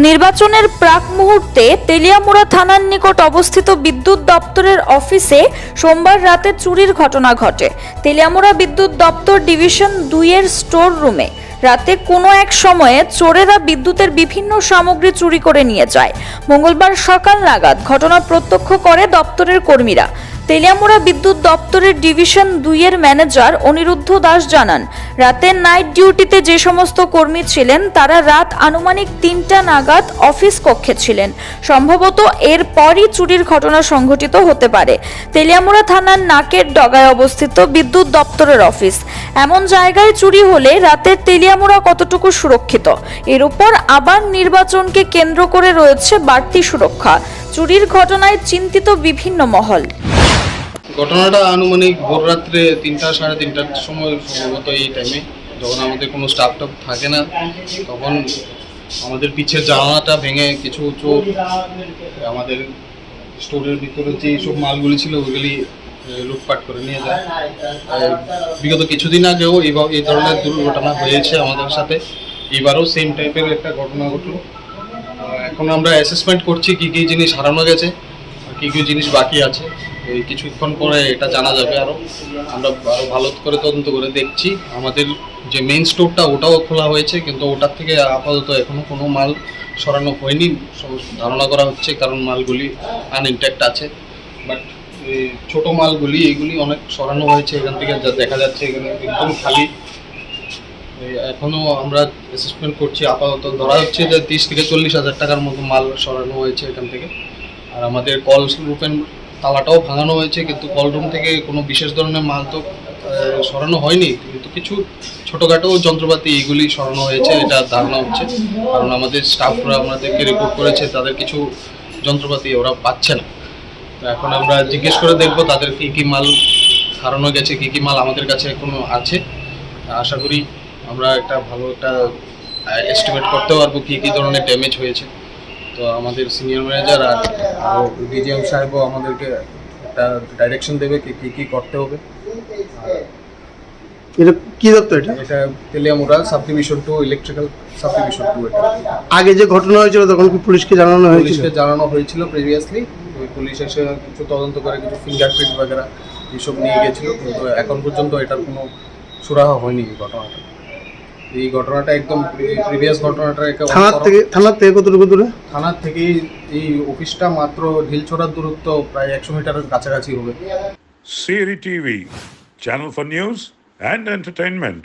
নির্বাচনের প্রাক মুহূর্তে তেলিয়ামুড়া থানার নিকট অবস্থিত বিদ্যুৎ দপ্তরের অফিসে সোমবার রাতে চুরির ঘটনা ঘটে। তেলিয়ামুড়া বিদ্যুৎ দপ্তর ডিভিশন 2-এর স্টোর রুমে রাতে কোনো এক সময়ে চোরেরা বিদ্যুতের বিভিন্ন সামগ্রী চুরি করে নিয়ে যায়। মঙ্গলবার সকাল নাগাদ ঘটনা প্রত্যক্ষ করে দপ্তরের কর্মীরা। তেলিয়ামুড়া বিদ্যুৎ দপ্তরের ডিভিশন 2-এর ম্যানেজার অনিরুদ্ধ দাস জানান, রাতে নাইট ডিউটিতে যে সমস্ত কর্মী ছিলেন তারা রাত আনুমানিক 3টা নাগাদ অফিস কক্ষে ছিলেন। সম্ভবত এরপরই চুরির ঘটনা সংঘটিত হতে পারে। তেলিয়ামুড়া থানার নাকের ডগায় অবস্থিত বিদ্যুৎ দপ্তরের অফিস। এমন জায়গায় চুরি হলে রাতের তেলিয়ামুড়া কতটুকু সুরক্ষিত, এর উপর আবার নির্বাচনকে কেন্দ্র করে রয়েছে বাড়তি সুরক্ষা। চুরির ঘটনায় চিন্তিত বিভিন্ন মহল। ঘটনাটা আনুমানিক ভোর রাত্রে 3টা সাড়ে 3টার সময়, সম্ভবত এই টাইমে যখন আমাদের কোনো স্টাফ থাকে না, তখন আমাদের পিছের জানালাটা ভেঙে কিছু চোর আমাদের স্টোরের ভিতরে যে সব মালগুলি ছিল ওইগুলি লুটপাট করে নিয়ে যায়। বিগত কিছুদিন আগেও এই ধরনের দুর্ঘটনা হয়েছে আমাদের সাথে, এবারও সেম টাইপের একটা ঘটনা ঘটলো। এখন আমরা অ্যাসেসমেন্ট করছি কী কী জিনিস হারানো গেছে, কী কী জিনিস বাকি আছে। এই কিছুক্ষণ পরে এটা জানা যাবে। আমরা আরও ভালো করে তদন্ত করে দেখছি। আমাদের যে মেইন স্টোরটা ওটাও খোলা হয়েছে, কিন্তু ওটার থেকে আপাতত এখনও কোনো মাল সরানো হয়নি ধারণা করা হচ্ছে, কারণ মালগুলি আনইনট্যাক্ট আছে। বাট ছোটো মালগুলি এইগুলি অনেক সরানো হয়েছে এখান থেকে, যা দেখা যাচ্ছে এখানে একদম খালি। এখনও আমরা অ্যাসেসমেন্ট করছি। আপাতত ধরা হচ্ছে যে 30 থেকে 40 হাজার টাকার মতো মাল সরানো হয়েছে এখান থেকে। আর আমাদের কল রুমের তালাটাও ভাঙানো হয়েছে, কিন্তু কল রুম থেকে কোনো বিশেষ ধরনের মাল তো সরানো হয়নি, কিন্তু কিছু ছোটোখাটো যন্ত্রপাতি এইগুলি সরানো হয়েছে এটা ধারণা হচ্ছে। কারণ আমাদের স্টাফরা আমাদেরকে রিপোর্ট করেছে তাদের কিছু যন্ত্রপাতি ওরা পাচ্ছে না। তো এখন আমরা জিজ্ঞেস করে দেখব তাদের কী কী মাল হারানো গেছে, কী কী মাল আমাদের কাছে এখনো আছে। আশা করি আমরা একটা ভালো একটা এস্টিমেট করতে পারবো কী কী ধরনের ড্যামেজ হয়েছে। তো আমাদের সিনিয়র ম্যানেজার আর ডিজিএম সাহেবও আমাদেরকে একটা ডাইরেকশন দেবে কী কী করতে হবে। এটা কি দপ্তর? এটা Teliamura sub division 2, electrical sub division 2। এটা আগে যে ঘটনা হয়েছিল তখন কি পুলিশকে জানানো হয়েছিল প্রিভিয়াসলি। ওই পুলিশ এসে কিছু তদন্ত করে কিছু ফিঙ্গারপ্রিন্ট বাগেরা এইসব নিয়ে গেছিলো, কিন্তু এখন পর্যন্ত এটার কোনো সুরাহা হয়নি এই ঘটনাটা একদম প্রিভিয়াস ঘটনাটা। থানার থেকে কতটুকু দূরে? থানার থেকে এই অফিসটা মাত্র ঢিলছোড়ার দূরত্ব প্রায় 100 মিটারের কাছাকাছি হবে। Siri TV, channel for news and entertainment.